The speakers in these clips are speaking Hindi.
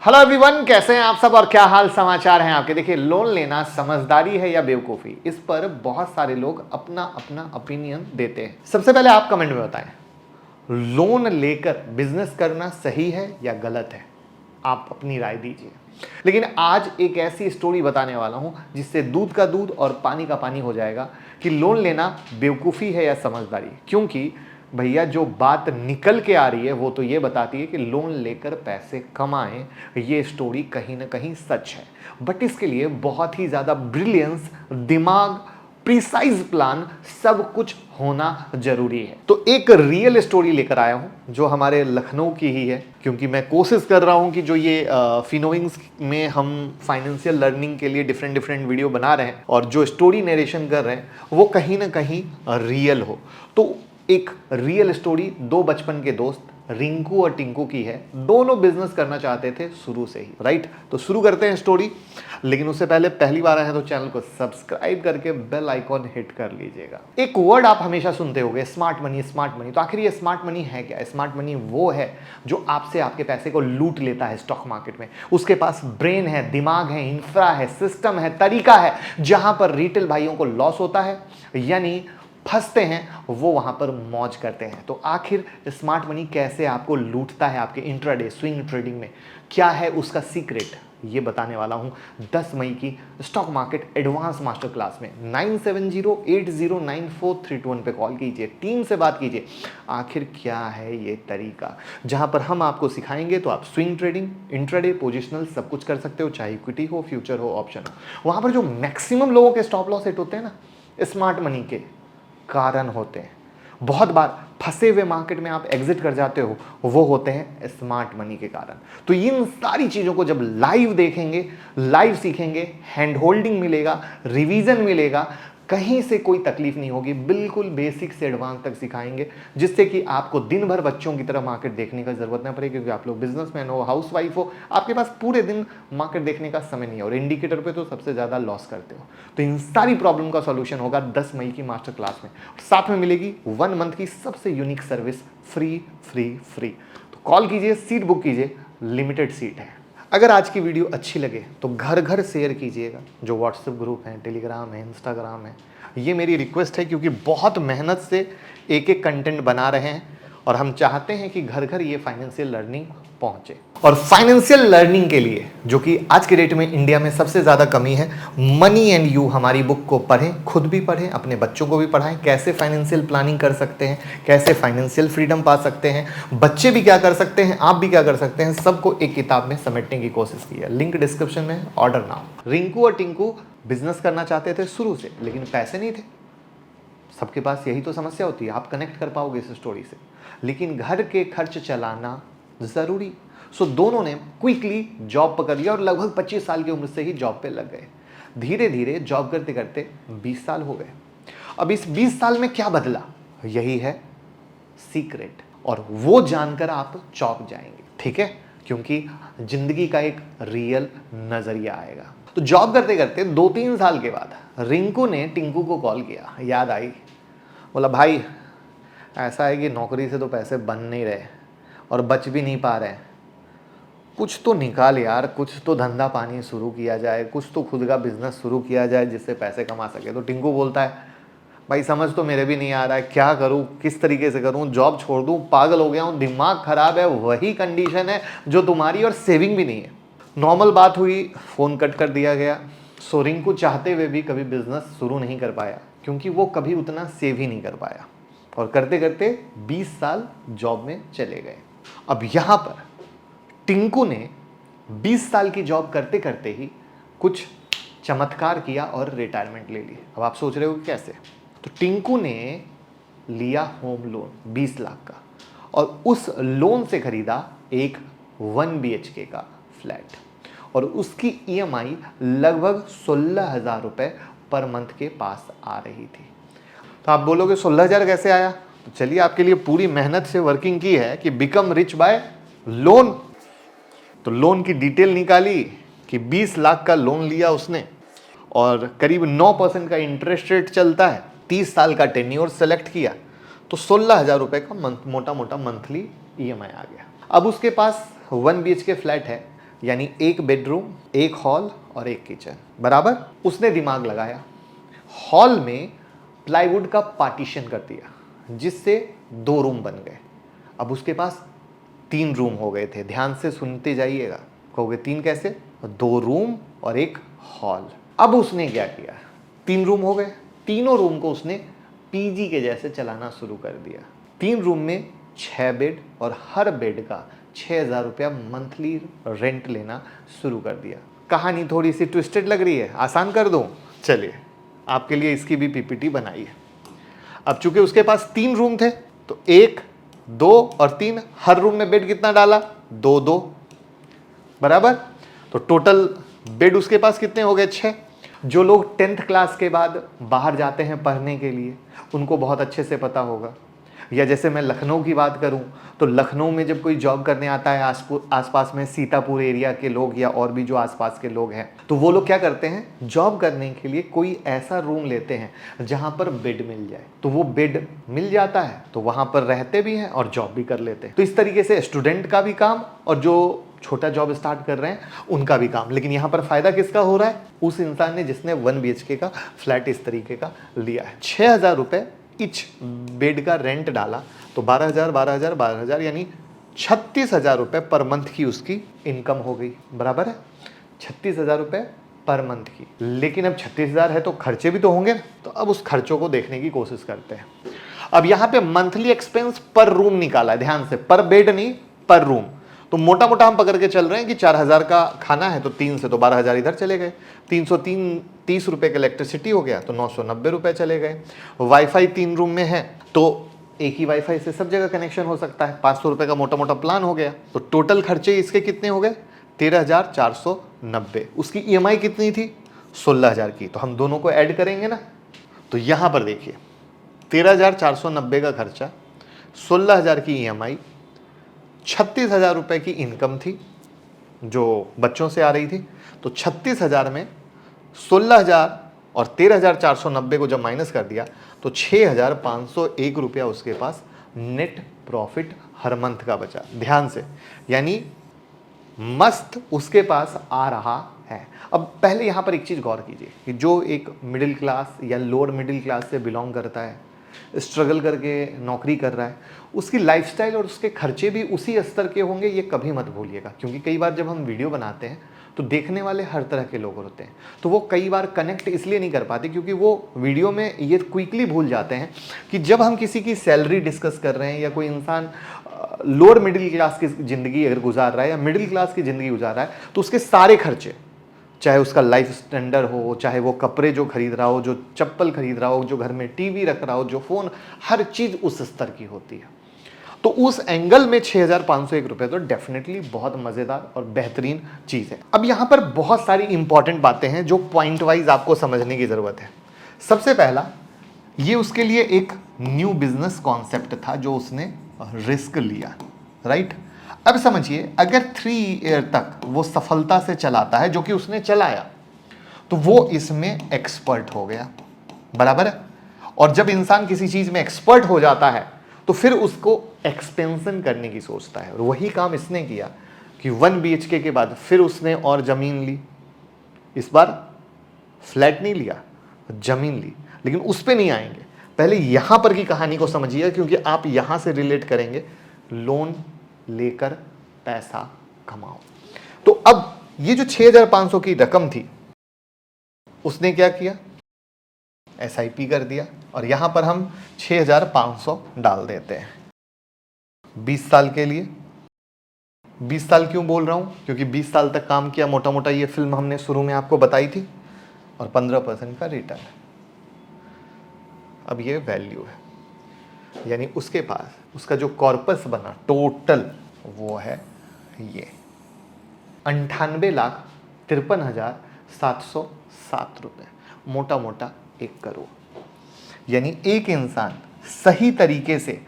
हेलो एवरीवन, कैसे हैं आप सब और क्या हाल समाचार हैं आपके। देखिए, लोन लेना समझदारी है या बेवकूफ़ी, इस पर बहुत सारे लोग अपना अपना ओपिनियन देते हैं। सबसे पहले आप कमेंट में बताएं, लोन लेकर बिजनेस करना सही है या गलत है। आप अपनी राय दीजिए। लेकिन आज एक ऐसी स्टोरी बताने वाला हूं जिससे दूध का दूध और पानी का पानी हो जाएगा कि लोन लेना बेवकूफ़ी है या समझदारी। क्योंकि भैया, जो बात निकल के आ रही है वो तो ये बताती है कि लोन लेकर पैसे कमाएं, ये स्टोरी कहीं ना कहीं सच है। बट इसके लिए बहुत ही ज़्यादा ब्रिलियंस, दिमाग, प्रिसाइज प्लान, सब कुछ होना जरूरी है। तो एक रियल स्टोरी लेकर आया हूं जो हमारे लखनऊ की ही है, क्योंकि मैं कोशिश कर रहा हूं कि जो ये फिनोइंग्स में हम फाइनेंशियल लर्निंग के लिए डिफरेंट डिफरेंट वीडियो बना रहे हैं और जो स्टोरी नरेशन कर रहे हैं वो कहीं ना कहीं रियल हो। तो एक रियल स्टोरी दो बचपन के दोस्त रिंकू और टिंकू की है। दोनों बिजनेस करना चाहते थे शुरू से ही, राइट। तो शुरू करते हैं स्टोरी। लेकिन उससे पहले पहली बार आए हैं तो चैनल को सब्सक्राइब करके बेल आइकॉन हिट कर लीजिएगा। एक वर्ड आप हमेशा सुनते होंगे, स्मार्ट मनी, स्मार्ट मनी। तो आखिर ये स्मार्ट मनी है क्या? स्मार्ट मनी वो है जो आपसे आपके पैसे को लूट लेता है स्टॉक मार्केट में। उसके पास ब्रेन है, दिमाग है, इंफ्रा है, सिस्टम है, तरीका है। जहां पर रिटेल भाइयों को लॉस होता है यानी फंसते हैं, वो वहां पर मौज करते हैं। तो आखिर स्मार्ट मनी कैसे आपको लूटता है आपके इंट्राडे स्विंग ट्रेडिंग में, क्या है उसका सीक्रेट, ये बताने वाला हूं 10 मई की stock market advance master class में। 9708094321 पे कॉल कीजिए, टीम से बात कीजिए। आखिर क्या है ये तरीका जहां पर हम आपको सिखाएंगे तो आप स्विंग ट्रेडिंग, इंट्राडे, पोजिशनल सब कुछ कर सकते हो, चाहे इक्विटी हो, फ्यूचर हो, ऑप्शन हो। वहां पर जो मैक्सिमम लोगों के स्टॉप लॉस हिट होते हैं ना, स्मार्ट मनी के कारण होते हैं। बहुत बार फंसे हुए मार्केट में आप एग्जिट कर जाते हो, वो होते हैं स्मार्ट मनी के कारण। तो इन सारी चीजों को जब लाइव देखेंगे, लाइव सीखेंगे, हैंड होल्डिंग मिलेगा, रिवीजन मिलेगा, कहीं से कोई तकलीफ नहीं होगी। बिल्कुल बेसिक से एडवांस तक सिखाएंगे, जिससे कि आपको दिन भर बच्चों की तरह मार्केट देखने का जरूरत ना पड़े। क्योंकि आप लोग बिजनेसमैन हो, हाउसवाइफ हो, आपके पास पूरे दिन मार्केट देखने का समय नहीं है और इंडिकेटर पे तो सबसे ज्यादा लॉस करते हो। तो इन सारी प्रॉब्लम का सॉल्यूशन होगा 10 मई की मास्टर क्लास में। साथ में मिलेगी 1 मंथ की सबसे unique service, free free free. तो कॉल कीजिए, सीट बुक कीजिए, लिमिटेड सीट है। अगर आज की वीडियो अच्छी लगे तो घर घर शेयर कीजिएगा। जो व्हाट्सएप ग्रुप है, टेलीग्राम है, इंस्टाग्राम है, ये मेरी रिक्वेस्ट है, क्योंकि बहुत मेहनत से एक एक कंटेंट बना रहे हैं और हम चाहते हैं कि घर घर ये फाइनेंशियल लर्निंग पहुंचे। और फाइनेंशियल लर्निंग के लिए, जो कि आज के डेट में इंडिया में सबसे ज़्यादा कमी है, मनी एंड यू हमारी बुक को पढ़ें, खुद भी पढ़ें, अपने बच्चों को भी पढ़ाएं। कैसे फाइनेंशियल प्लानिंग कर सकते हैं, कैसे फाइनेंशियल फ्रीडम पा सकते हैं, बच्चे भी क्या कर सकते हैं, आप भी क्या कर सकते हैं, सबको एक किताब में समेटने की कोशिश की है। लिंक डिस्क्रिप्शन में, ऑर्डर नाउ। रिंकू और टिंकू बिजनेस करना चाहते थे शुरू से, लेकिन पैसे नहीं थे। सबके पास यही तो समस्या होती है, आप कनेक्ट कर पाओगे इस स्टोरी से। लेकिन घर के खर्च चलाना ज़रूरी। सो दोनों ने क्विकली जॉब पकड़ लिया और लगभग 25 साल की उम्र से ही जॉब पे लग गए। धीरे धीरे जॉब करते करते 20 साल हो गए। अब इस 20 साल में क्या बदला, यही है सीक्रेट, और वो जानकर आप चौंक जाएंगे, ठीक है। क्योंकि जिंदगी का एक रियल नजरिया आएगा। तो जॉब करते करते 2-3 साल के बाद रिंकू ने टिंकू को कॉल किया, याद आई। बोला, भाई ऐसा है कि नौकरी से तो पैसे बन नहीं रहे और बच भी नहीं पा रहे, कुछ तो निकाल यार, कुछ तो धंधा पानी शुरू किया जाए, कुछ तो खुद का बिजनेस शुरू किया जाए जिससे पैसे कमा सके। तो टिंकू बोलता है, भाई समझ तो मेरे भी नहीं आ रहा है, क्या करूं, किस तरीके से करूं, जॉब छोड़ दूं, पागल हो गया हूं, दिमाग खराब है, वही कंडीशन है जो तुम्हारी, और सेविंग भी नहीं है। नॉर्मल बात हुई, फोन कट कर दिया गया। सो रिंकू चाहते हुए भी कभी बिजनेस शुरू नहीं कर पाया, क्योंकि वो कभी उतना सेव ही नहीं कर पाया, और करते करते 20 साल जॉब में चले गए। अब यहां पर टिंकू ने 20 साल की जॉब करते करते ही कुछ चमत्कार किया और रिटायरमेंट ले ली। अब आप सोच रहे हो कि कैसे? तो टिंकू ने लिया होम लोन 20 लाख का, और उस लोन से खरीदा एक 1 BHK का फ्लैट, और उसकी EMI लगभग 16,000 रुपये पर मंथ के पास आ रही थी। तो आप बोलोगे 16,000 कैसे आया? तो चलिए, आपके लिए पूरी मेहनत से वर्किंग की है कि बिकम रिच बाय लोन। तो लोन की डिटेल निकाली कि 20 लाख का लोन लिया उसने, और करीब 9% का इंटरेस्ट रेट चलता है, 30 साल का टेन्योर सेलेक्ट किया, तो 16,000 रुपये का मोटा मोटा मंथली EMI आ गया। अब उसके पास 1 BHK फ्लैट है, यानी एक बेडरूम, एक हॉल और एक किचन, बराबर। उसने दिमाग लगाया, हॉल में प्लाईवुड का पार्टीशन कर दिया जिससे 2 रूम बन गए। अब उसके पास 3 रूम हो गए थे। ध्यान से सुनते जाइएगा, कहोगे 3 कैसे? 2 रूम और एक हॉल। अब उसने क्या किया, 3 रूम हो गए, तीनों रूम को उसने पीजी के जैसे चलाना शुरू कर दिया। 3 रूम में 6 बेड और हर बेड का 6,000 रुपया मंथली रेंट लेना शुरू कर दिया। कहानी थोड़ी सी ट्विस्टेड लग रही है, आसान कर दूं? चलिए आपके लिए इसकी भी पीपीटी बनाई है। अब चूंकि उसके पास 3 रूम थे तो 1, 2 और 3, हर रूम में बेड कितना डाला? 2-2, बराबर। तो टोटल बेड उसके पास कितने हो गए? 6। जो लोग 10th क्लास के बाद बाहर जाते हैं पढ़ने के लिए, उनको बहुत अच्छे से पता होगा। या जैसे मैं लखनऊ की बात करूं तो लखनऊ में जब कोई जॉब करने आता है, आसपास में सीतापुर एरिया के लोग या और भी जो आसपास के लोग हैं, तो वो लोग क्या करते हैं, जॉब करने के लिए कोई ऐसा रूम लेते हैं जहां पर बेड मिल जाए। तो वो बेड मिल जाता है तो वहां पर रहते भी हैं और जॉब भी कर लेते हैं। तो इस तरीके से स्टूडेंट का भी काम और जो छोटा जॉब स्टार्ट कर रहे हैं उनका भी काम। लेकिन यहाँ पर फायदा किसका हो रहा है? उस इंसान ने जिसने 1 BHK का फ्लैट इस तरीके का लिया है। 6,000 रुपये इच बेड का रेंट डाला तो 12,000, 12,000, 12,000 यानी 36,000 रुपये पर मंथ की उसकी इनकम हो गई, बराबर है। 36,000 रुपये पर मंथ की। लेकिन अब 36,000 है तो खर्चे भी तो होंगे ना, तो अब उस खर्चों को देखने की कोशिश करते हैं। अब यहाँ पे मंथली एक्सपेंस पर रूम निकाला है, ध्यान से, पर बेड नहीं, पर रूम। तो मोटा मोटा हम पकड़ के चल रहे हैं कि 4,000 का खाना है तो 3 से तो 12,000 इधर चले गए। 330 रुपये का इलेक्ट्रिसिटी हो गया तो 990 रुपये चले गए। वाईफाई 3 रूम में है तो एक ही वाईफाई से सब जगह कनेक्शन हो सकता है, 500 रुपये का मोटा मोटा प्लान हो गया। तो टोटल खर्चे इसके कितने हो गए? 13,490। उसकी EMI कितनी थी? 16,000 की। तो हम दोनों को ऐड करेंगे ना, तो यहाँ पर देखिए 13,490 का खर्चा, 16,000 की EMI, 36,000 रुपये की इनकम थी जो बच्चों से आ रही थी। तो 36,000 में 16,000 और 13,490 को जब माइनस कर दिया तो 6,501 रुपया उसके पास नेट प्रॉफिट हर मंथ का बचा। ध्यान से, यानी मस्त उसके पास आ रहा है। अब पहले यहाँ पर एक चीज़ गौर कीजिए कि जो एक मिडिल क्लास या लोअर मिडिल क्लास से बिलोंग करता है, स्ट्रगल करके नौकरी कर रहा है, उसकी लाइफस्टाइल और उसके खर्चे भी उसी स्तर के होंगे, ये कभी मत भूलिएगा। क्योंकि कई बार जब हम वीडियो बनाते हैं तो देखने वाले हर तरह के लोग होते हैं, तो वो कई बार कनेक्ट इसलिए नहीं कर पाते क्योंकि वो वीडियो में ये क्विकली भूल जाते हैं कि जब हम किसी की सैलरी डिस्कस कर रहे हैं या कोई इंसान लोअर मिडिल क्लास की ज़िंदगी अगर गुजार रहा है या मिडिल क्लास की ज़िंदगी गुजार रहा है तो उसके सारे खर्चे, चाहे उसका लाइफ स्टैंडर्ड हो, चाहे वो कपड़े जो खरीद रहा हो, जो चप्पल खरीद रहा हो, जो घर में टीवी रख रहा हो, जो फ़ोन, हर चीज़ उस स्तर की होती है। तो उस एंगल में 6,501 रुपये तो डेफिनेटली बहुत मज़ेदार और बेहतरीन चीज़ है। अब यहाँ पर बहुत सारी इंपॉर्टेंट बातें हैं जो पॉइंट वाइज आपको समझने की ज़रूरत है। सबसे पहला, ये उसके लिए एक न्यू बिजनेस कॉन्सेप्ट था जो उसने रिस्क लिया, राइट। अब समझिए, अगर 3 ईयर तक वो सफलता से चलाता है, जो कि उसने चलाया, तो वो इसमें एक्सपर्ट हो गया, बराबर है। और जब इंसान किसी चीज़ में एक्सपर्ट हो जाता है तो फिर उसको एक्सपेंशन करने की सोचता है, और वही काम इसने किया कि 1 BHK के बाद फिर उसने और ज़मीन ली। इस बार फ्लैट नहीं लिया, ज़मीन ली। लेकिन उस पर नहीं आएंगे, पहले यहाँ पर की कहानी को समझिए, क्योंकि आप यहाँ से रिलेट करेंगे। लोन लेकर पैसा कमाओ। तो अब ये जो 6,500 की रकम थी, उसने क्या किया? SIP कर दिया, और यहां पर हम 6,500 डाल देते हैं 20 साल के लिए। 20 साल क्यों बोल रहा हूं? क्योंकि 20 साल तक काम किया, मोटा मोटा ये फिल्म हमने शुरू में आपको बताई थी, और 15% का रिटर्न। अब ये वैल्यू है, यानी उसके पास उसका जो कॉर्पस बना टोटल वो है ये 98,53,707 रुपये, मोटा मोटा 1 करोड़। यानी एक इंसान सही तरीके से,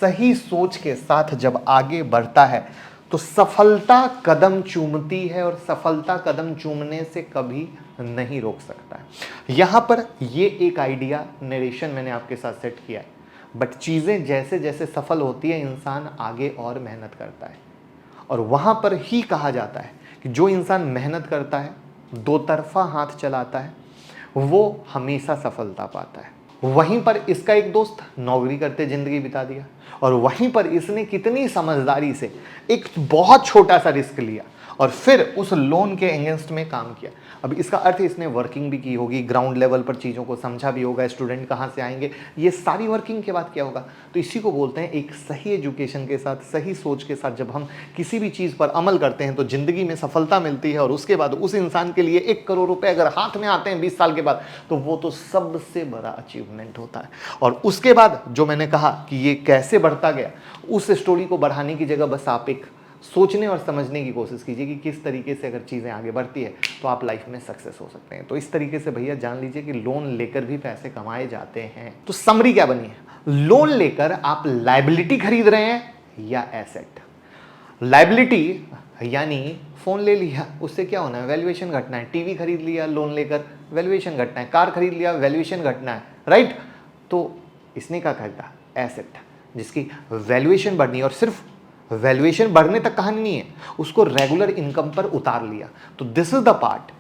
सही सोच के साथ जब आगे बढ़ता है तो सफलता कदम चूमती है, और सफलता कदम चूमने से कभी नहीं रोक सकता है। यहाँ पर ये एक आइडिया नरेशन मैंने आपके साथ सेट किया है, बट चीज़ें जैसे जैसे सफल होती है इंसान आगे और मेहनत करता है, और वहाँ पर ही कहा जाता है कि जो इंसान मेहनत करता है, दो तरफा हाथ चलाता है, वो हमेशा सफलता पाता है। वहीं पर इसका एक दोस्त नौकरी करते ज़िंदगी बिता दिया, और वहीं पर इसने कितनी समझदारी से एक बहुत छोटा सा रिस्क लिया और फिर उस लोन के अगेंस्ट में काम किया। अब इसका अर्थ इसने वर्किंग भी की होगी, ग्राउंड लेवल पर चीज़ों को समझा भी होगा, स्टूडेंट कहाँ से आएंगे, ये सारी वर्किंग के बाद क्या होगा। तो इसी को बोलते हैं एक सही एजुकेशन के साथ, सही सोच के साथ जब हम किसी भी चीज़ पर अमल करते हैं तो ज़िंदगी में सफलता मिलती है। और उसके बाद उस इंसान के लिए 1 करोड़ रुपए अगर हाथ में आते हैं 20 साल के बाद, तो वो तो सबसे बड़ा अचीवमेंट होता है। और उसके बाद जो मैंने कहा कि ये कैसे बढ़ता गया, उस स्टोरी को बढ़ाने की जगह बस आप एक सोचने और समझने की कोशिश कीजिए कि किस तरीके से अगर चीज़ें आगे बढ़ती है तो आप लाइफ में सक्सेस हो सकते हैं। तो इस तरीके से भैया जान लीजिए कि लोन लेकर भी पैसे कमाए जाते हैं। तो समरी क्या बनी है, लोन लेकर आप लायबिलिटी खरीद रहे हैं या एसेट। लायबिलिटी यानी फ़ोन ले लिया, उससे क्या होना है, वैल्यूएशन घटना है। टीवी खरीद लिया लोन लेकर, वैल्यूएशन घटना है। कार खरीद लिया, वैल्यूएशन घटना है, राइट। तो इसने क्या खरीदा, एसेट, जिसकी वैल्यूएशन बढ़नी है। और सिर्फ वैल्यूएशन बढ़ने तक कहानी नहीं है, उसको रेगुलर इनकम पर उतार लिया। तो दिस इज द पार्ट,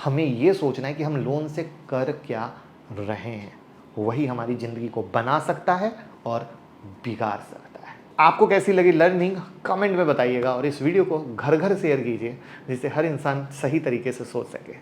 हमें ये सोचना है कि हम लोन से कर क्या रहे हैं, वही हमारी जिंदगी को बना सकता है और बिगाड़ सकता है। आपको कैसी लगी लर्निंग, कमेंट में बताइएगा, और इस वीडियो को घर घर शेयर कीजिए जिससे हर इंसान सही तरीके से सोच सके।